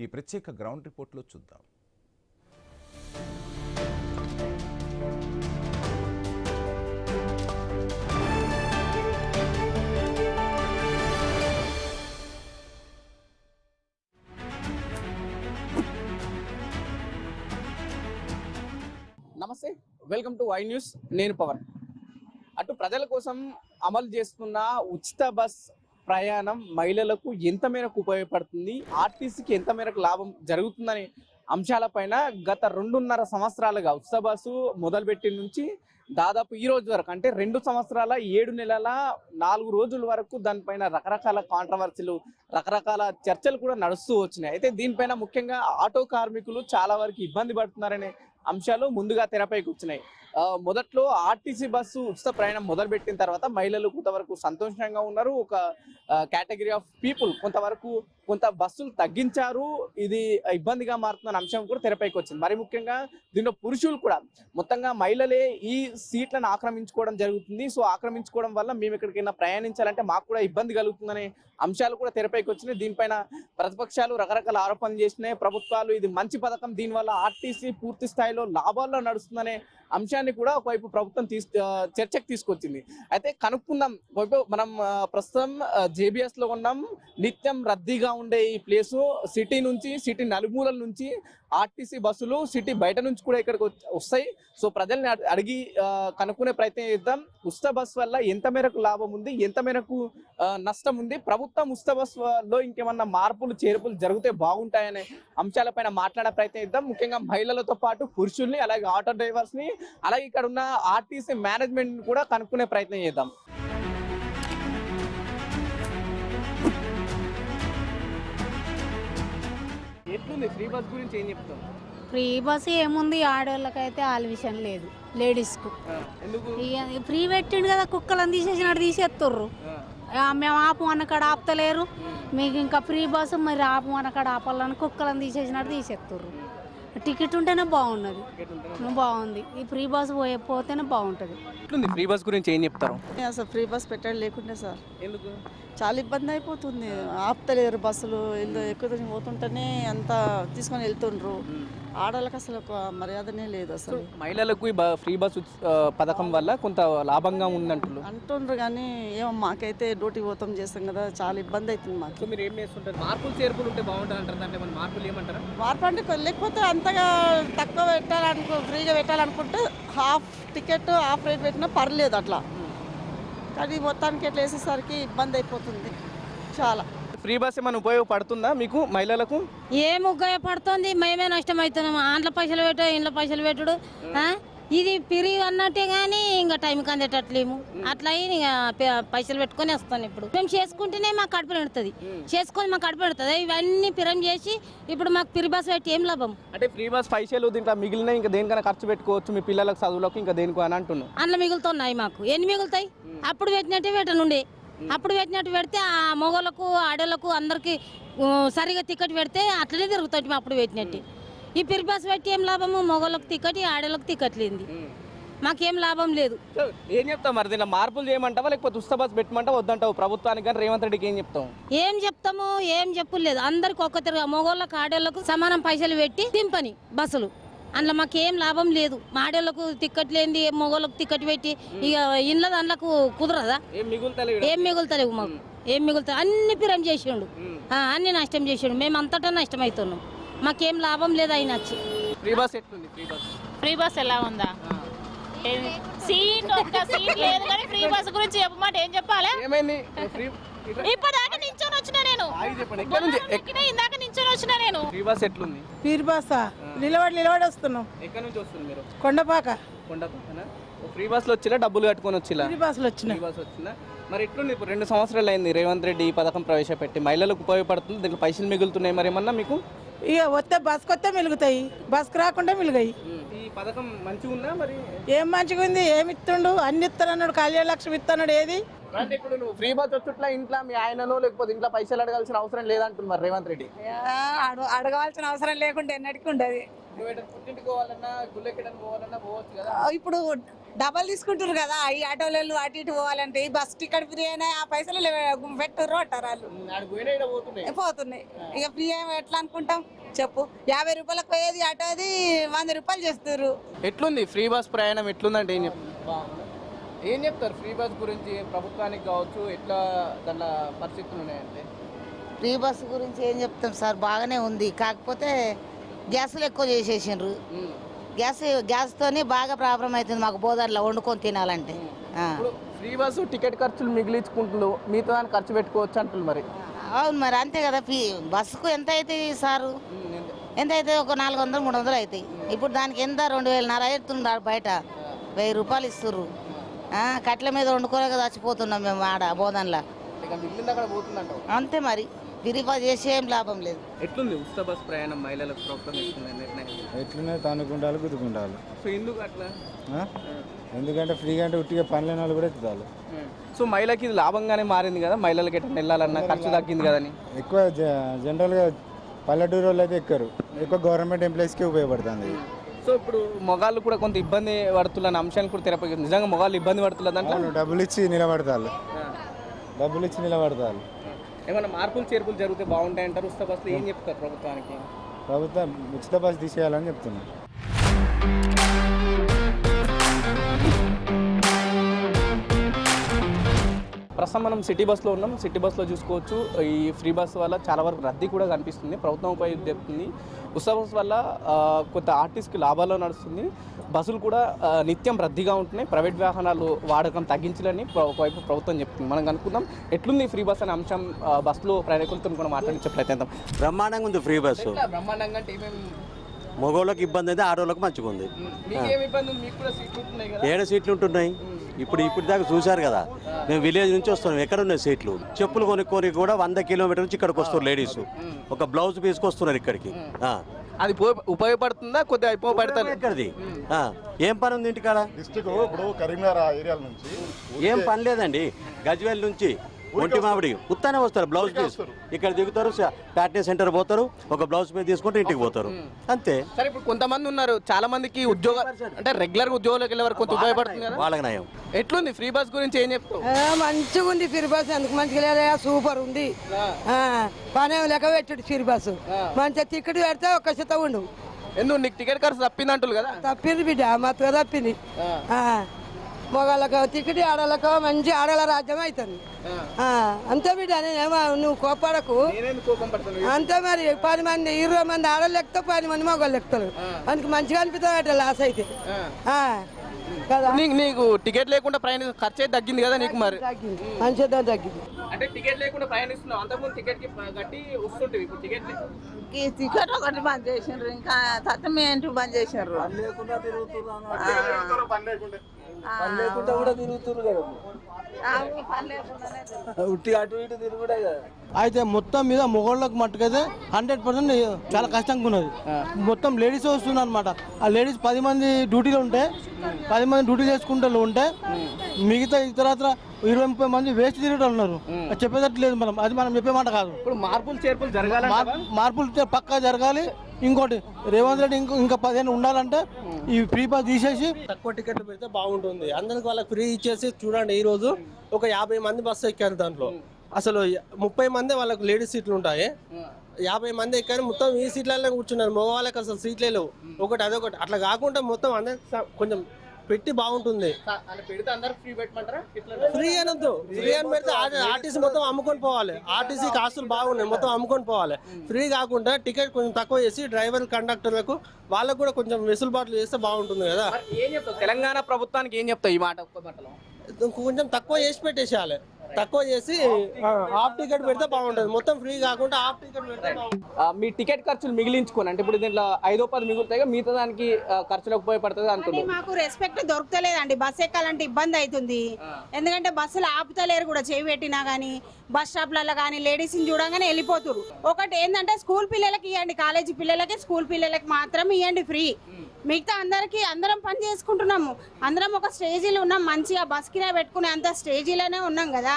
ఈ ప్రత్యేక గ్రౌండ్ రిపోర్ట్లో చూద్దాం. నమస్తే, వెల్కమ్ టు వై న్యూస్. నేను పవన్. అటు ప్రజల కోసం అమలు చేస్తున్న ఉచిత బస్ ప్రయాణం మహిళలకు ఎంత మేరకు ఉపయోగపడుతుంది, ఆర్టీసీకి ఎంత మేరకు లాభం జరుగుతుందనే అంశాలపైన గత 2.5 సంవత్సరాలుగా ఉచిత బస్సు మొదలుపెట్టి నుంచి దాదాపు ఈ రోజు వరకు, అంటే 2 సంవత్సరాల 7 నెలల 4 రోజుల వరకు దానిపైన రకరకాల కాంట్రవర్సీలు, రకరకాల చర్చలు కూడా నడుస్తూ వచ్చినాయి. అయితే దీనిపైన ముఖ్యంగా ఆటో కార్మికులు చాలా వరకు ఇబ్బంది పడుతున్నారనే అంశాలు ముందుగా తెరపైకి వచ్చినాయి. మొదట్లో ఆర్టీసీ బస్సు ఉచిత ప్రయాణం మొదలుపెట్టిన తర్వాత మహిళలు కొంతవరకు సంతోషంగా ఉన్నారు. ఒక కేటగిరీ ఆఫ్ పీపుల్ కొంత బస్సులు తగ్గించారు. ఇది ఇబ్బందిగా మారుతున్న అంశం కూడా తెరపైకి వచ్చింది. మరి ముఖ్యంగా దీనిలో పురుషులు కూడా మొత్తంగా మహిళలే ఈ సీట్లను ఆక్రమించుకోవడం జరుగుతుంది. సో ఆక్రమించుకోవడం వల్ల మేము ఎక్కడికైనా ప్రయాణించాలంటే మాకు కూడా ఇబ్బంది కలుగుతుందనే అంశాలు కూడా తెరపైకి వచ్చినాయి. దీనిపైన ప్రతిపక్షాలు రకరకాల ఆరోపణలు చేసినాయి. ప్రభుత్వాలు ఇది మంచి పథకం, దీనివల్ల ఆర్టీసీ పూర్తి స్థాయిలో లాభాల్లో నడుస్తుందనే అంశాన్ని కూడా ఒకవైపు ప్రభుత్వం చర్చకు తీసుకొచ్చింది. అయితే కనుక్కుందాం. మనం ప్రస్తుతం JBS లో ఉన్నాం. నిత్యం రద్దీగా ఉండే ఈ ప్లేసు సిటీ నలుమూలల నుంచి ఆర్టీసీ బస్సులు సిటీ బయట నుంచి కూడా ఇక్కడికి వస్తాయి. సో ప్రజల్ని అడిగి కనుక్కునే ప్రయత్నం చేద్దాం. ఉచిత బస్ వల్ల ఎంత మేరకు లాభం ఉంది, ఎంత మేరకు నష్టం ఉంది, ప్రభుత్వం ఉచిత బస్సులో ఇంకేమన్నా మార్పులు చేర్పులు జరిగితే బాగుంటాయనే అంశాలపైన మాట్లాడే ప్రయత్నం చేద్దాం. ముఖ్యంగా మహిళలతో పాటు పురుషుల్ని, అలాగే ఆటో డ్రైవర్స్ ని, అలాగే ఇక్కడ ఉన్న ఆర్టీసీ మేనేజ్మెంట్ కూడా కనుక్కునే ప్రయత్నం చేద్దాం. ఎట్లుంది ఫ్రీ బస్ గురించి ఏం చెప్తాం? ఫ్రీ బస్ ఏముంది, ఆడవాళ్ళకైతే ఆల్విషన్ లేదు, లేడీస్కు. ఫ్రీ పెట్టిండు కదా, కుక్కలను తీసేసినట్టు తీసేస్తుర్రు. మేము ఆపు అన్నకాడ ఆపుతలేరు, మీకు ఇంకా ఫ్రీ బస్సు మరి ఆపు అన్నకాడ ఆపాలని కుక్కలను తీసేసినట్టు తీసేస్తుర్రు. టికెట్ ఉంటేనే బాగున్నది, బాగుంది. ఈ ఫ్రీ బస్ పోతేనే బాగుంటుంది. ఫ్రీ బస్ గురించి ఏం చెప్తారు? అసలు ఫ్రీ బస్ పెట్టడం లేకుంటే సార్ ఎందుకు చాలా ఇబ్బంది అయిపోతుంది. ఆపుతలేరు బస్సులు, ఎక్కువ పోతుంటేనే అంతా తీసుకొని వెళ్తుండ్రు. ఆడవాళ్ళకి అసలు ఒక మర్యాదనే లేదు. అసలు మహిళలకు ఫ్రీ బస్ పథకం వల్ల కొంత లాభంగా అంటుండ్రు కానీ ఏమో మాకైతే డ్యూటీ పోతాం చేస్తాం కదా, చాలా ఇబ్బంది అవుతుంది మాకు. మీరు ఏం చేస్తుంటారు? మార్పులు చేర్పులు ఉంటే బాగుంటుంది అంటారు. అంటే మన మార్పులు ఏమంటారు? మార్పు అంటే లేకపోతే అంతగా తక్కువ ఫ్రీగా పెట్టాలనుకుంటే హాఫ్ టికెట్ హాఫ్ రేట్ పెట్టినా పర్లేదు అట్లా. కానీ మొత్తానికి ఎట్లా వేసేసరికి ఇబ్బంది అయిపోతుంది చాలా. ఫ్రీ బస్ ఏమైనా ఉపయోగపడుతుందా మీకు మహిళలకు? ఏం ఉపయోగపడుతుంది? మేమే నష్టం అవుతున్నాం. ఆండ్ల పైసలు పెట్టు, ఇంట్లో పైసలు పెట్టుడు. ఇది ఫ్రీ అన్నట్టే కానీ ఇంకా టైంకి అందేటట్లేము. అట్లా పైసలు పెట్టుకొని వస్తాను. ఇప్పుడు మేము చేసుకుంటేనే మాకు కడుపు పెడుతుంది, చేసుకొని మాకు కడుపు పెడుతుంది. ఇవన్నీ పిరం చేసి ఇప్పుడు మాకు ఫ్రీ బస్ పెట్టి ఏం లాభం? అంటే ఫ్రీ బస్ పైసలు దీంట్లో మిగిలిన ఇంకా దేనికైనా ఖర్చు పెట్టుకోవచ్చు, మీ పిల్లలకు చదువులకు ఇంకా దేనికో అని అంటున్నాను. అందులో మిగులుతున్నాయి. మాకు ఎన్ని మిగులుతాయి? అప్పుడు పెట్టినట్టే పెట్టనుండే, అప్పుడు పెట్టినట్టు పెడితే ఆ మొగోళ్ళకు ఆడోళ్ళకు అందరికి సరిగా టికెట్ పెడితే అట్లనే తిరుగుతాయి. అప్పుడు పెట్టినట్టు ఈ ఫ్రీ బస్ పెట్టి ఏం లాభము? మొగోళ్ళకు టికెట్, ఆడోళ్ళకు టికెట్ లేనిది మాకేం లాభం లేదు. ఏం చెప్తావు మరి? దీనిలో మార్పులు చేయమంటావా లేకపోతే ఉచిత బస్ పెట్టమంటావా వద్దంటావు ప్రభుత్వానికి? కానీ రేవంత్ రెడ్డికి ఏం చెప్తావు? ఏం చెప్తాము? ఏం చెప్పలేదు. అందరికి ఒక్క తిరుగు మొగోళ్ళకు ఆడోళ్ళకు సమానం పైసలు పెట్టి దింపని బస్సులు. అందులో మాకేం లాభం లేదు. ఆడోళ్ళకు టికెట్ లేనిది మొగోళ్ళకు టికెట్ పెట్టి ఇక ఇంట్లో దాంట్లకు కుదరదా? ఏం మిగులుతలేవు మాకు, ఏం మిగులుతా? అన్ని పిరం చేసిండు, అన్ని నష్టం చేసిండు. మేము అంతటా నష్టం అవుతున్నాం. మాకేం లాభం లేదు. అయినా ఫ్రీ బస్ ఎట్లుంది? ఫ్రీ బస్ ఎలా ఉందా? ఒక్క సీట్ లేదు కానీ ఫ్రీ బస్ గురించి చెప్పమాట ఏం చెప్పాలి? ఇప్పటిదాకా నించొని వచ్చిన నేను, ఇందాక నించొని వచ్చిన నేను. ఫ్రీ బస్ ఎట్లుంది? ఫ్రీ బస్ నిలబడి వస్తున్నాం. ఎక్కడి నుంచి వస్తుంది మీరు? కొండపాక. ఫ్రీ బస్ లో వచ్చిలా డబ్బులు కట్టుకొని వచ్చిలా? ఫ్రీ బస్ లో వచ్చినా. మరి ఎట్లుంది? ఇప్పుడు 2 సంవత్సరాలు అయింది రేవంత్ రెడ్డి ఈ పథకం ప్రవేశపెట్టి. మహిళలకు ఉపయోగపడుతుంది, దీంట్లో పైసలు మిగులుతున్నాయి. మరి ఏమన్నా మీకు? ఇక వస్తే బస్కి వస్తే మిలుగుతాయి, బస్కి రాకుండా మిలుగాయి. ఈ పథకం మంచిగా ఉందా? మరి ఏం మంచిగా ఉంది? ఏమి ఇస్తుండు? అన్ని ఇస్తానన్నాడు, కళ్యాణ లక్ష్మి ఇస్తున్నాడు. ఏది అంటే ఇప్పుడు నువ్వు ఫ్రీ బస్ వచ్చుట్లా ఇంట్లో మీ ఆయనలో లేకపోతే ఇంట్లో పైసలు అడగాల్సిన అవసరం లేదంటున్నారు రేవంత్ రెడ్డి. అడగాల్సిన అవసరం లేకుండా ఎన్నటికి ఉండదు. నువ్వు ఎటు పుట్టింటికి పోవాలన్నా గుళ్ళెక్కడానికి పోవాలన్నా పోవచ్చు కదా. ఇప్పుడు డబల్ తీసుకుంటారు కదా ఈ ఆటోలలో అటు ఇటు పోవాలంటే ఈ బస్ టికెట్ ఫ్రీ అయినా ఆ పైసలు పెట్టుర్రు అంటారు వాళ్ళు. ఆడికి పోయినా ఇక్కడ పోతున్నాయి. పోతున్నాయి ఇక ఫ్రీ ఎట్లా అనుకుంటాం చెప్పు. 50 రూపాయలకు పోయేది ఆటోది 100 రూపాయలు చేస్తారు. ఎట్లుంది ఫ్రీ బస్ ప్రయాణం ఎట్లుందంటే ఏం చెప్తారు ఫ్రీ బస్ గురించి? ప్రభుత్వానికి కావచ్చు ఎట్లా దాంట్లో పరిస్థితులు ఉన్నాయంటే? ఫ్రీ బస్సు గురించి ఏం చెప్తాం సార్, బాగానే ఉంది. కాకపోతే గ్యాసులు ఎక్కువ చేసేసిండ్రు. గ్యాస్తోనే బాగా ప్రాబ్లం అవుతుంది మాకు బోధనలో వండుకొని తినాలంటే. ఇప్పుడు ఫ్రీ బస్సు టికెట్ ఖర్చులు మిగిలించుకుంటున్నారు, మిగతా దానికి ఖర్చు పెట్టుకోవచ్చు అంటున్నారు మరి. అవును మరి అంతే కదా. బస్సుకు ఎంత అవుతాయి సారు? ఎంత అవుతాయి? ఒక 400-300 అవుతాయి. ఇప్పుడు దానికి ఎంత 2,500 అవుతుంది బయట. 1000 రూపాయలు ఇస్తుర్రు. కట్ల మీద వండుకోలేక చచ్చిపోతున్నాం మేము ఆడ బోధనలో. అంతే మరి. ఫ్రీ బస్ చేసి ఏం లాభం లేదు. ఎట్లుంది ఉచిత బస్ ప్రయాణం మహిళలకు ప్రభుత్వం ఎట్లున్నాయి? తనుకుంటారు గుద్దుకుంటారు. సో ఎందుకు అట్లా? ఎందుకంటే ఫ్రీగా అంటే ఉట్టిగా పని లేని వాళ్ళు కూడా ఎత్తుతారు. సో మహిళకి ఇది లాభంగానే మారింది కదా, మహిళలకి ఎట్లా వెళ్ళాలన్నా ఖర్చు తగ్గింది కదని. ఎక్కువ జనరల్గా పల్లెటూరు వాళ్ళు అయితే ఎక్కరు, ఎక్కువ గవర్నమెంట్ ఎంప్లాయీస్కి ఉపయోగపడుతుంది. సో ఇప్పుడు మొగాళ్ళు కూడా కొంత ఇబ్బంది పడుతున్న అంశాన్ని కూడా తెరపై నిజంగా మొగాళ్ళు ఇబ్బంది పడుతున్నదంటే డబ్బులు ఇచ్చి నిలబడతారు. ఏమైనా మార్పులు చేర్పులు జరిగితే బాగుంటాయంటారు. ఉచిత బస్సులు ఏం చెప్తారు ప్రభుత్వానికి? ప్రభుత్వం ఉచిత బస్సు తీసేయాలని చెప్తున్నారు. ప్రస్తుతం మనం సిటీ బస్సులో ఉన్నాం. సిటీ బస్సులో చూసుకోవచ్చు ఈ ఫ్రీ బస్ వల్ల చాలా వరకు రద్దీ కూడా కనిపిస్తుంది. ప్రభుత్వం ఉపయోగం చెప్తుంది. ఉచిత బస్సు వల్ల కొంత ఆర్టీసీకి లాభాల్లో నడుస్తుంది. బస్సులు కూడా నిత్యం రద్దీగా ఉంటున్నాయి. ప్రైవేట్ వాహనాలు వాడకం తగ్గించాలని ఒకవైపు ప్రభుత్వం చెప్తుంది. మనం అనుకుందాం ఎట్లుంది ఫ్రీ బస్ అనే అంశం బస్సులో ప్రయాణికులతో కూడా మాట్లాడించే ప్రయత్నం. బ్రహ్మాండంగా ఉంది ఫ్రీ బస్సు. బ్రహ్మాండంగా అంటే మగవాళ్ళకి ఇబ్బంది అయితే ఆడవాళ్ళకి మంచిగా ఉంది. ఏడు సీట్లు ఉంటున్నాయి. ఇప్పుడు దాకా చూశారు కదా, మేము విలేజ్ నుంచి వస్తున్నాం. ఎక్కడ ఉన్నాయి సీట్లు? చెప్పులు కొనుక్కొని కూడా 100 కిలోమీటర్ నుంచి ఇక్కడికి వస్తారు లేడీస్. ఒక బ్లౌజ్ తీసుకొస్తున్నారు ఇక్కడికి. అది ఉపయోగపడుతుందా? కొద్దిగా ఉపయోగపడుతుంది. ఎక్కడిది ఏం పని ఉంది ఇంటికాడ? డిస్ట్రిక్ట్ ఇప్పుడు కరీంనగర్ ఏరియా నుంచి ఏం పని లేదండి. గజ్వేల్ నుంచి ఒంటి మామిడి ఉత్తానే వస్తారు. బ్లౌజ్ పీస్ ఇక్కడ దిగుతారు, ప్యాట్నీ సెంటర్ పోతారు, ఒక బ్లౌజ్ పీస్ తీసుకుంటే ఇంటికి పోతారు, అంతే. సరే ఇప్పుడు కొంతమంది ఉన్నారు, చాలా మందికి ఉద్యోగం అంటే రెగ్యులర్ ఉద్యోగాలకు వెళ్ళే వరకు కొంత ఉపయోగపడుతుంది కదా, వాళ్ళకి నయం. ఎట్లుంది ఫ్రీ బస్ గురించి ఏం చెప్తావు? మంచిగా ఉంది ఫ్రీ బస్. ఎందుకు మంచిగా లేదా? సూపర్ ఉంది. పని లెక్క పెట్టాడు ఫ్రీ బస్సు. మంచిగా టికెట్ పెడితే ఒక్క శాతం ఉండు. ఎందుకు నీకు టికెట్ ఖర్చు తప్పింది అంటులు కదా? తప్పింది బిడ్డ, మత్తుగా తప్పింది. మొగాళ్ళకు టికెట్, ఆడలకు మంచి ఆడల రాజ్యం అవుతుంది. అంతే బిడ్డ, నేనేమో నువ్వు కోపడకు. అంతే మరి. 10 మంది 20 మంది ఆడలు ఎక్కుతావు, 10 మంది మొగాళ్ళు ఎక్కుతారు. అందుకు మంచిగా అనిపిస్తుంది లాస్ అయితే కదా. నీకు టికెట్ లేకుండా ప్రయాణం ఖర్చు అయితే తగ్గింది కదా నీకు? మరి మంచిగా తగ్గింది. అంటే టికెట్ లేకుండా ప్రయాణిస్తున్నావు, అంతకుముందు టికెట్ కట్టి వస్తుంటే ఇప్పుడు టికెట్ ఒకటి బంద్ చేసిండ్రు, ఇంకా సత్యం ఏంటి బంద్ చేసిండ్రు. అయితే మొత్తం మీద మొగోళ్ళకి మట్టుకైతే 100% చాలా కష్టంగా ఉన్నది. మొత్తం లేడీస్ వస్తున్నారు అనమాట. ఆ లేడీస్ 10 మంది డ్యూటీలో ఉంటే 10 మంది డ్యూటీ చేసుకుంటూ ఉంటే మిగతా ఇతరత్ర 20-30 మంది వేస్ట్ తిరుగుతూ ఉన్నారు. చెప్పేటట్టు లేదు. మనం చెప్పే మాట కాదు. ఇప్పుడు మార్పులు చేర్పులు జరగాలి, మార్పులు పక్కా జరగాలి. ఇంకోటి రేవంత్ రెడ్డి ఇంకా 15 ఉండాలంటే ఈ ఫ్రీ పాస్ తీసేసి తక్కువ టికెట్లు పెడితే బాగుంటుంది. అందరికి వాళ్ళకి ఫ్రీ ఇచ్చేసి చూడండి. ఈ రోజు ఒక 50 మంది బస్సు ఎక్కారు. దాంట్లో అసలు 30 మంది వాళ్ళకు లేడీస్ సీట్లు ఉంటాయి. 50 మంది ఎక్కారు. మొత్తం ఈ సీట్లలో కూర్చున్నారు. మగవాళ్ళకి అసలు సీట్లే లేవు. ఒకటి అదొకటి అట్లా కాకుండా మొత్తం అందరికి కొంచెం పెట్టి బాగుంటుంది. ఫ్రీ అనొద్దు. ఫ్రీ అని పెడితే ఆర్టీసీ మొత్తం అమ్ముకొని పోవాలి. ఆర్టీసీ కాస్తులు బాగున్నాయి, మొత్తం అమ్ముకొని పోవాలి. ఫ్రీ కాకుండా టికెట్ కొంచెం తక్కువ చేసి డ్రైవర్ కండక్టర్లకు వాళ్ళకు కూడా కొంచెం వెసులుబాట్లు చేస్తే బాగుంటుంది కదా. ఏం చెప్తావు తెలంగాణ ప్రభుత్వానికి? ఏం చెప్తావు ఈ మాట? కొంచెం తక్కువ చేసి పెట్టేసేయాలి. తక్కువ చేసి హాఫ్ టికెట్ పెడితే బాగుంటుంది. మొత్తం ఫ్రీ కాకుండా హాఫ్ టికెట్ పెడితే బాగుంటుంది. మీ టికెట్ ఖర్చులు మిగిలించుకోండి. అంటే ఇప్పుడు దీంట్లో 5-10 మిగులుతాయి, మిగతా దానికి ఖర్చులకు ఉపయోగపడుతుంది అంటుంది. మాకు రెస్పెక్ట్ దొరుకుతలేదండి. బస్సు ఎక్కాలంటే ఇబ్బంది అవుతుంది. ఎందుకంటే బస్సులు ఆపుతలేరు కూడా, చేయి పెట్టినా కానీ బస్ స్టాప్లలో కానీ లేడీస్ని చూడగానే వెళ్ళిపోతురు. ఒకటి ఏంటంటే స్కూల్ పిల్లలకి ఇవ్వండి, కాలేజీ పిల్లలకి, స్కూల్ పిల్లలకి మాత్రం ఇవ్వండి ఫ్రీ. మిగతా అందరికీ అందరం పని చేసుకుంటున్నాము. అందరం ఒక స్టేజీలో ఉన్నాం. మంచిగా బస్ కిరాయి పెట్టుకునే అంత స్టేజీలోనే ఉన్నాం కదా.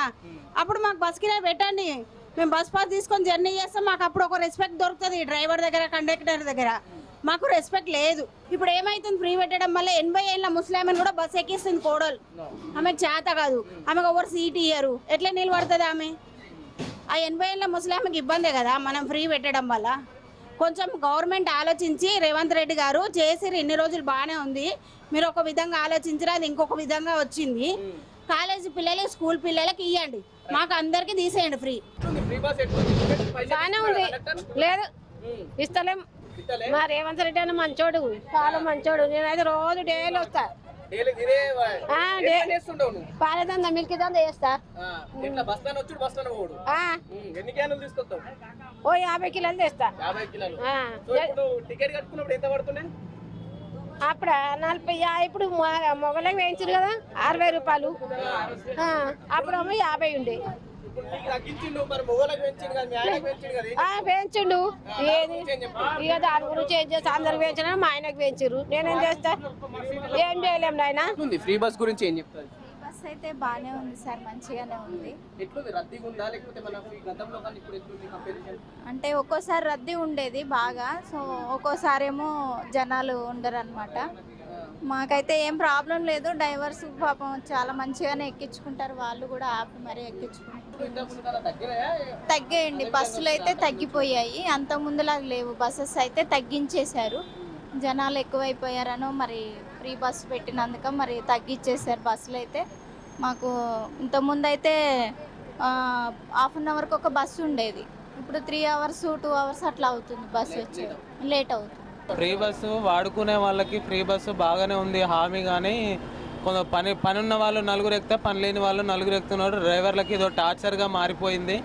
అప్పుడు మాకు బస్ కిరాయి పెట్టండి, మేము బస్ పాస్ తీసుకొని జర్నీ చేస్తాం. మాకు అప్పుడు ఒక రెస్పెక్ట్ దొరుకుతుంది డ్రైవర్ దగ్గర, కండక్టర్ దగ్గర. మాకు రెస్పెక్ట్ లేదు. ఇప్పుడు ఏమైతుంది, ఫ్రీ పెట్టడం వల్ల 80 ఏళ్ళ ముస్లింని కూడా బస్ ఎక్కిస్తుంది కోడలు. ఆమెకు చేత కాదు, ఆమెకు ఎవరు సీట్ ఇయ్యరు, ఎట్లా నిలబడుతుంది ఆమె? ఆ 80 ఏళ్ళ ముస్లింకి ఇబ్బందే కదా మనం ఫ్రీ పెట్టడం వల్ల. కొంచెం గవర్నమెంట్ ఆలోచించి, రేవంత్ రెడ్డి గారు చేసిరు ఇన్ని రోజులు బాగానే ఉంది, మీరు ఒక విధంగా ఆలోచించరా, అది ఇంకొక విధంగా వచ్చింది. కాలేజీ పిల్లలకి, స్కూల్ పిల్లలకి ఇవ్వండి, మాకు అందరికి తీసేయండి ఫ్రీ. బాగానే ఉంది. లేదు ఇస్తలేం. మా రేవంత్ రెడ్డి అని మంచోడు, చాలా మంచోడు. నేనైతే రోజు డైలీ వస్తా, పాలేదందా మిల్క్ దందా చేస్తా. ఓ 50 కిలోలు తెస్తా. అప్పుడు 40, ఇప్పుడు మొగలకి వేయించారు కదా 60 రూపాయలు, అప్పుడు 50 ఉండే పెంచుండు. ఏది ఇక దాని గురించి ఏం చేస్తా, అందరికి పెంచిన మా ఆయనకు పెంచారు, నేనేం చేస్తా, ఏం చేయలేము నాయన. ఫ్రీ బస్ గురించి ఏం చెప్తారు? బస్ అయితే బాగానే ఉంది సార్, మంచిగానే ఉంది. అంటే ఒక్కోసారి రద్దీ ఉండేది బాగా, సో ఒక్కోసారి ఏమో జనాలు ఉండరు అనమాట. మాకైతే ఏం ప్రాబ్లం లేదు, డ్రైవర్స్ పాపం చాలా మంచిగానే ఎక్కించుకుంటారు, వాళ్ళు కూడా ఆపి మరీ ఎక్కించుకుంటారు. తగ్గాయండి, బస్సులు అయితే తగ్గిపోయాయి, అంత ముందులా లేవు. బస్సెస్ అయితే తగ్గించేశారు, జనాలు ఎక్కువైపోయారనో మరి ఫ్రీ బస్సు పెట్టినందుక మరి తగ్గించేశారు బస్సులు అయితే. మాకు ఇంతకుముందు అయితే హాఫ్ అన్ అవర్కి ఒక బస్సు ఉండేది, ఇప్పుడు 3 అవర్స్ 2 అవర్స్ అట్లా అవుతుంది బస్సు వచ్చి, లేట్ అవుతుంది. ఫ్రీ బస్సు వాడుకునే వాళ్ళకి ఫ్రీ బస్సు బాగానే ఉంది హామీ, కానీ కొంత పని ఉన్న వాళ్ళు 4 ఎక్కితే పని లేని వాళ్ళు 4 ఎక్కుతున్నారు. డ్రైవర్లకి ఇదో టార్చర్గా మారిపోయింది.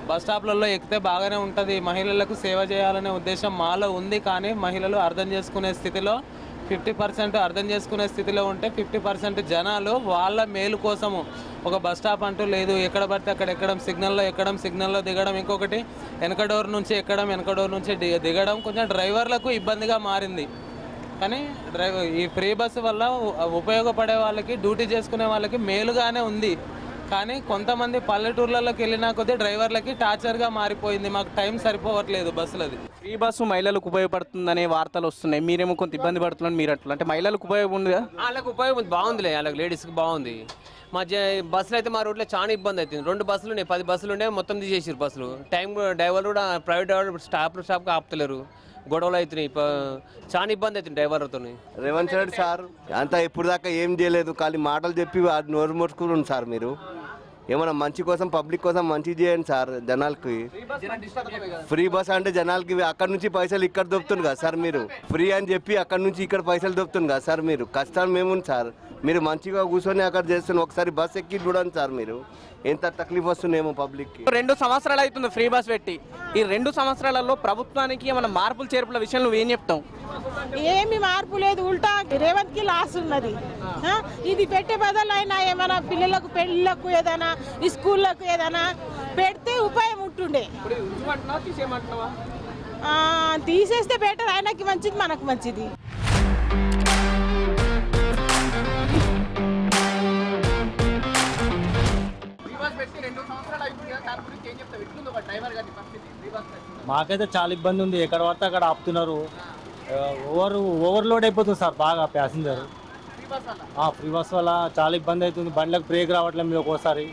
బస్ స్టాప్లలో ఎక్కితే బాగానే ఉంటుంది, మహిళలకు సేవ చేయాలనే ఉద్దేశం మాలో ఉంది, కానీ మహిళలు అర్థం చేసుకునే స్థితిలో 50% అర్థం చేసుకునే స్థితిలో ఉంటే 50% జనాలు వాళ్ళ మేలు కోసము ఒక బస్ స్టాప్ అంటూ లేదు, ఎక్కడ పడితే అక్కడ ఎక్కడం, సిగ్నల్లో దిగడం, ఇంకొకటి వెనక డోర్ నుంచి ఎక్కడం, వెనక డోర్ నుంచి దిగడం కొంచెం డ్రైవర్లకు ఇబ్బందిగా మారింది. కానీ ఈ ఫ్రీ బస్సు వల్ల ఉపయోగపడే వాళ్ళకి, డ్యూటీ చేసుకునే వాళ్ళకి మేలుగానే ఉంది, కానీ కొంతమంది పల్లెటూర్లలోకి వెళ్ళినా కొద్దీ డ్రైవర్లకి టార్చర్గా మారిపోయింది. మాకు టైం సరిపోవట్లేదు బస్సులది. ఫ్రీ బస్సు మహిళలకు ఉపయోగపడుతుందనే వార్తలు వస్తున్నాయి, మీరేమో కొంత ఇబ్బంది పడుతున్నారు మీరు అట్లా. అంటే మహిళలకు ఉపయోగం ఉంది కదా? వాళ్ళకి ఉపయోగం బాగుందిలే, వాళ్ళకి లేడీస్కి బాగుంది. మా బస్సులు అయితే మా రోడ్లో చాలా ఇబ్బంది అవుతుంది. 2 బస్సులు ఉన్నాయి, 10 బస్సులు ఉండే మొత్తం తీసేసారు బస్సులు. టైం డ్రైవర్లు కూడా ప్రైవేట్ డ్రైవర్ స్టాప్కి ఆపుతలేరు, గొడవలు అవుతున్నాయి, చాలా ఇబ్బంది అవుతుంది డ్రైవర్లతో. రేవంత్ రెడ్డి సార్ అంతా ఇప్పుడు దాకా ఏం చేయలేదు, ఖాళీ మాటలు చెప్పి నోరు మోసుకుని సార్. మీరు ఏమన్నా మంచి కోసం, పబ్లిక్ కోసం మంచి చేయండి సార్. జనాలకి ఫ్రీ బస్ అంటే జనాలకి అక్కడ నుంచి పైసలు ఇక్కడ దొరుకుతుంది కదా సార్. మీరు ఫ్రీ అని చెప్పి అక్కడ నుంచి ఇక్కడ పైసలు దొరుకుతుంది కదా సార్. మీరు కష్టాలు మేముంది సార్, మీరు మంచిగా కూర్చొని అక్కడ చేస్తున్నారు. ఒకసారి బస్ ఎక్కి చూడండి సార్, మీరు ఎంత తక్లీఫ్ వస్తుందేమో పబ్లిక్. 2 సంవత్సరాలు అవుతుంది ఫ్రీ బస్ పెట్టి. ఈ 2 సంవత్సరాలలో ప్రభుత్వానికి ఏమైనా మార్పులు చేర్పుల విషయంలో ఏం చెప్తాం? ఏమి మార్పు లేదు, ఉల్టా రేవంత్ కి లాస్ ఉన్నది. ఇది పెట్టే బదులు అయినా ఏమైనా పిల్లలకు, పెళ్ళిళ్ళకు, ఏదైనా స్కూళ్ళకు ఏదైనా పెడితే ఉపాయం ఉంటుండే. తీసేస్తే బెటర్, ఆయనకి మంచిది, మనకు మంచిది. మాకైతే చాలా ఇబ్బంది ఉంది, ఎక్కడ పడితే అక్కడ ఆపుతున్నారు, ఓవర్లోడ్ అయిపోతుంది సార్ బాగా ప్యాసింజర్. ఫ్రీ బస్ వల్ల చాలా ఇబ్బంది అవుతుంది, బండ్లకు బ్రేక్ రావట్లేదు మీరు ఒక్కోసారి.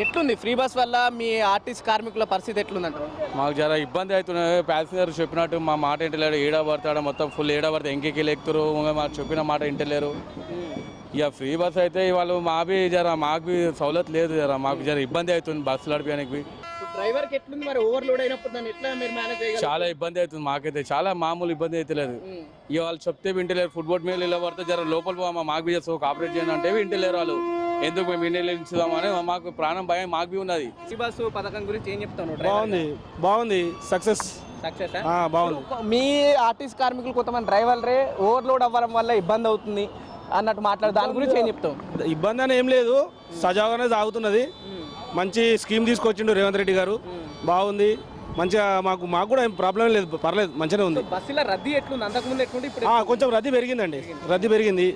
ఎట్లుంది ఫ్రీ బస్ వల్ల మీ ఆర్టీసీ కార్మికుల పరిస్థితి ఎట్లుందంట? మాకు చాలా ఇబ్బంది అవుతున్నాయి. ప్యాసింజర్ చెప్పినట్టు మా మాట ఇంటలేడు, ఏడా పడతాడు మొత్తం ఫుల్, ఏడా పడితే ఎంకెక్కి ఎక్కుతారు, మాకు చెప్పిన మాట ఇంటలేరు. ఇక ఫ్రీ బస్ అయితే వాళ్ళు మాకు సౌలత్ లేదు, మాకు ఇబ్బంది అవుతుంది బస్సులు నడిపడానికి. డ్రైవర్కి ఎట్లుంది మరి, ఓవర్లోడ్ అయినప్పుడు దాన్ని ఎట్లా మీరు మేనేజ్ చేయగలరు? చాలా ఇబ్బంది అవుతుంది మాకైతే, చాలా మామూలు ఇబ్బంది అయితే లేదు. ఇక వాళ్ళు చెప్తే వింటలేరు, ఫుట్బాల్ మీద ఇలా పడితే లోపల మాకు ఆపరేట్ చేయండి అంటే వింటలేరు వాళ్ళు. ఎందుకు మేము ఇండియన్దామని మాకు ప్రాణం భయం మాకు ఉన్నది. ఫ్రీ బస్సు పథకం గురించి ఏం చెప్తాను? బాగుంది సక్సెస్ బాగుంది. మీ ఆర్టీసీ కార్మికులు కొంతమంది డ్రైవర్లే ఓవర్లోడ్ అవ్వడం వల్ల ఇబ్బంది అవుతుంది అన్నట్టు మాట్లాడు, దాని గురించి ఏం చెప్తాం? ఇబ్బంది అని ఏం లేదు, సజావుగానే సాగుతున్నది. మంచి స్కీమ్ తీసుకొచ్చిండు రేవంత్ రెడ్డి గారు, బాగుంది మంచిగా. మాకు కూడా ఏం ప్రాబ్లం లేదు, పర్లేదు మంచిగానే ఉంది. బస్సులో రద్దీ ఎట్లుంది, అంతకుముందు ఎట్లుంది? ఇప్పుడు కొంచెం రద్దీ పెరిగిందండి, రద్దీ పెరిగింది.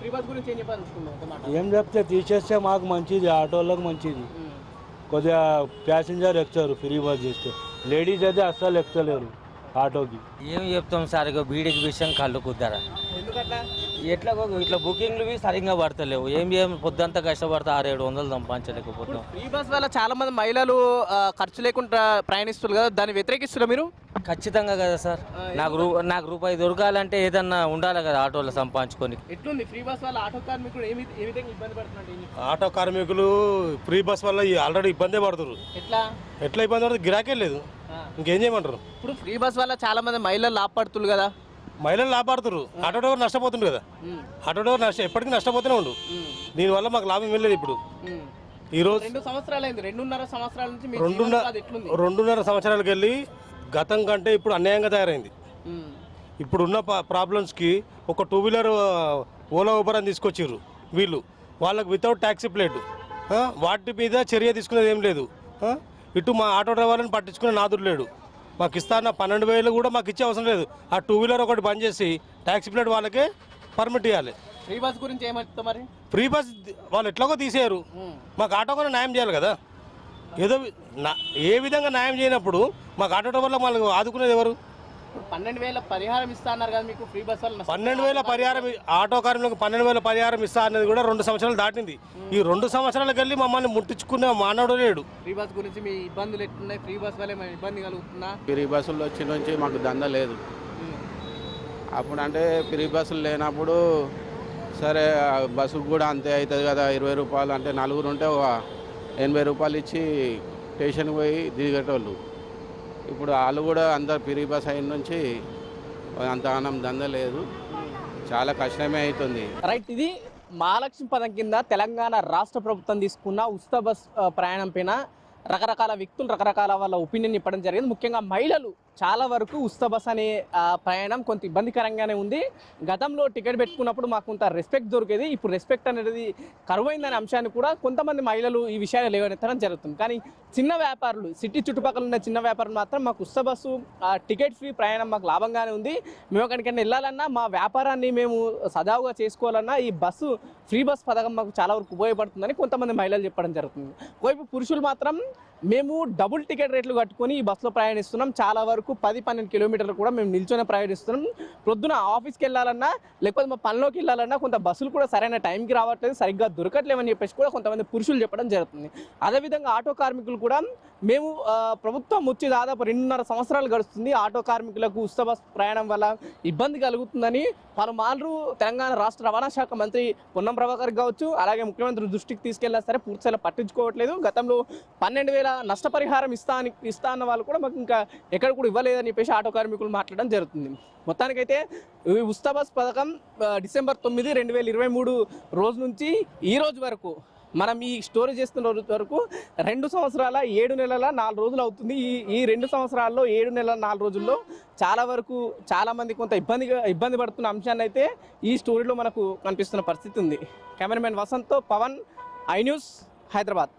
ఫ్రీ బస్ గురించి ఏం చెప్పాలనుకుంటున్నాం? ఏం చెప్తే తీసేస్తే మాకు మంచిది, ఆటోళ్ళకి మంచిది. కొద్దిగా ప్యాసింజర్ ఎక్కుతారు ఫ్రీ బస్ చేస్తే. లేడీస్ అయితే అస్సలు ఎక్కుతలేరు ఆటోకి. ఏం చెప్తాం సార్, ఇక బీడికి విషయం కళ్ళు కుద్దారా. ఎట్లా ఇట్లా బుకింగ్లు సరిగ్గా పడతలేవు. ఏం పొద్దుంతా కష్టపడతా 600-700 సంపాదించలేకపోతున్నాం. ఫ్రీ బస్ వల్ల చాలా మంది మహిళలు ఖర్చు లేకుండా ప్రయాణిస్తున్నారు కదా, దాన్ని వ్యతిరేకిస్తున్నారు మీరు? ఖచ్చితంగా కదా సార్. నాకు రూపాయి దొరకాలంటే ఏదన్నా ఉండాలి కదా ఆటోలో సంపాదించుకొని. ఎట్లుంది ఫ్రీ బస్ వల్ల ఆటో కార్మికులు ఏ విధంగా ఇబ్బంది పడుతున్నారు? ఆటో కార్మికులు ఫ్రీ బస్ వల్ల ఆల్రెడీ ఇబ్బందే పడుతున్నారు. ఎట్లా ఇబ్బంది పడుతుంది? గిరాకే లేదు, ఇంకేం చేయమంటారు? ఇప్పుడు ఫ్రీ బస్ వల్ల చాలా మంది మహిళలు లాభపడుతున్నారు కదా. మహిళలు లాభపడుతున్నారు, ఆటో డ్రైవర్ నష్టపోతుండు కదా. ఆటో డ్రైవర్ ఎప్పటికీ నష్టపోతూనే ఉండు. దీనివల్ల మాకు లాభం వెళ్ళలేదు. ఇప్పుడు ఈరోజు 2 సంవత్సరాలైంది, 2.5 సంవత్సరాల నుంచి 2.5 సంవత్సరాలకు వెళ్ళి గతం కంటే ఇప్పుడు అన్యాయంగా తయారైంది. ఇప్పుడున్న ప్రాబ్లమ్స్కి ఒక 2 వీలర్ ఓలా ఊబర్ అని తీసుకొచ్చారు వీళ్ళు. వాళ్ళకి వితౌట్ ట్యాక్సీ ప్లేట్, వాటి మీద చర్య తీసుకునేది ఏం లేదు. ఇటు మా ఆటో డ్రైవర్లను పట్టించుకునే నాదుడు లేడు. మాకు ఇస్తాన్న 12,000 కూడా మాకు ఇచ్చే అవసరం లేదు. ఆ 2 వీలర్ ఒకటి బంద్ చేసి ట్యాక్సీ ప్లేట్ వాళ్ళకే పర్మిట్ ఇవ్వాలి. ఫ్రీ బస్ గురించి ఏమంటారు మరి? ఫ్రీ బస్ వాళ్ళు ఎట్లాగో తీసేయరు, మాకు ఆటో కూడా న్యాయం చేయాలి కదా. ఏదో ఏ విధంగా న్యాయం చేయనప్పుడు మాకు ఆటో డ్రైవర్లో వాళ్ళకి ఆదుకునేది ఎవరు? 12,000 పరిహారం ఇస్తా అన్నారు కదా మీకు ఫ్రీ బస్ వల్ల. 12,000 పరిహారం ఆటో కార్మికులకు 12,000 పరిహారం ఇస్తా అన్నది కూడా 2 సంవత్సరాలు దాటింది. ఈ 2 సంవత్సరాలకు వెళ్ళి మమ్మల్ని ముట్టించుకునే మానవుడు లేడు. ఫ్రీ బస్ గురించి మీ ఇబ్బందులు ఎట్లున్నాయి? ఫ్రీ బస్ వల్ల ఏమైనా ఇబ్బంది కలుగుతుందా? ఫ్రీ బస్సులు వచ్చి నుంచి మాకు దందా లేదు. అప్పుడు అంటే ఫ్రీ బస్సులు లేనప్పుడు సరే బస్సుకు కూడా అంతే అవుతుంది కదా, 20 రూపాయలు అంటే 4 ఉంటే ఒక 80 రూపాయలు ఇచ్చి స్టేషన్కి పోయి దిగేటోళ్ళు. ఇప్పుడు వాళ్ళు కూడా అందరు ఫ్రీ బస్ అయిన నుంచి అంత ఆనం దంద లేదు, చాలా కష్టమే అవుతుంది. రైట్, ఇది మహాలక్ష్మి పథకం కింద తెలంగాణ రాష్ట్ర ప్రభుత్వం తీసుకున్న ఉచిత బస్ ప్రయాణం పైన రకరకాల వ్యక్తులు రకరకాల వాళ్ళ ఒపీనియన్ ఇవ్వడం జరిగింది. ముఖ్యంగా మహిళలు చాలా వరకు ఉచిత బస్ అనే ప్రయాణం కొంత ఇబ్బందికరంగానే ఉంది. గతంలో టికెట్ పెట్టుకున్నప్పుడు మాకు కొంత రెస్పెక్ట్ దొరికేది, ఇప్పుడు రెస్పెక్ట్ అనేది కరువైందనే అంశాన్ని కూడా కొంతమంది మహిళలు ఈ విషయాన్ని లేవనెత్తడం జరుగుతుంది. కానీ చిన్న వ్యాపారులు, సిటీ చుట్టుపక్కల ఉన్న చిన్న వ్యాపారులు మాత్రం మాకు ఉచిత బస్సు టికెట్ ఫ్రీ ప్రయాణం మాకు లాభంగానే ఉంది, మేము ఎక్కడికైనా వెళ్ళాలన్నా మా వ్యాపారాన్ని మేము సజావుగా చేసుకోవాలన్నా ఈ బస్సు ఫ్రీ బస్ పథకం మాకు చాలా వరకు ఉపయోగపడుతుందని కొంతమంది మహిళలు చెప్పడం జరుగుతుంది. ఒకవైపు పురుషులు మాత్రం మేము డబుల్ టికెట్ రేట్లు కట్టుకొని ఈ బస్సులో ప్రయాణిస్తున్నాం, చాలా వరకు 10-12 కిలోమీటర్లు కూడా మేము నిల్చొని ప్రయాణిస్తున్నాం. ప్రొద్దున ఆఫీస్కి వెళ్ళాలన్నా లేకపోతే మా పనిలోకి వెళ్ళాలన్నా కొంత బస్సులు కూడా సరైన టైంకి రావట్లేదు, సరిగ్గా దొరకట్లేమని చెప్పేసి కూడా కొంతమంది పురుషులు చెప్పడం జరుగుతుంది. అదేవిధంగా ఆటో కార్మికులు కూడా మేము ప్రభుత్వం వచ్చి దాదాపు 2.5 సంవత్సరాలు గడుస్తుంది, ఆటో కార్మికులకు ఉచిత బస్ ప్రయాణం వల్ల ఇబ్బంది కలుగుతుందని పలుమార్లు తెలంగాణ రాష్ట్ర రవాణా శాఖ మంత్రి పొన్నం ప్రభాకర్ కావచ్చు, అలాగే ముఖ్యమంత్రి దృష్టికి తీసుకెళ్ళినా సరే పూర్తిగా పట్టించుకోవట్లేదు. గతంలో 12,000 నష్టపరిహారం ఇస్తా అన్న వాళ్ళు కూడా మాకు ఇంకా ఎక్కడ కూడా ఇవ్వలేదని చెప్పేసి ఆటో కార్మికులు మాట్లాడడం జరుగుతుంది. మొత్తానికైతే ఈ ఉచిత బస్ పథకం డిసెంబర్ 9, 2023 రోజు నుంచి ఈ రోజు వరకు మనం ఈ స్టోరీ చేస్తున్న రోజు వరకు 2 సంవత్సరాల 7 నెలల 4 రోజులు అవుతుంది. ఈ 2 సంవత్సరాల్లో 7 నెలల 4 రోజుల్లో చాలా వరకు చాలామంది కొంత ఇబ్బంది పడుతున్న అంశాన్ని అయితే ఈ స్టోరీలో మనకు కనిపిస్తున్న పరిస్థితి ఉంది. కెమెరామెన్ వసంత్తో పవన్, ఐ న్యూస్, హైదరాబాద్.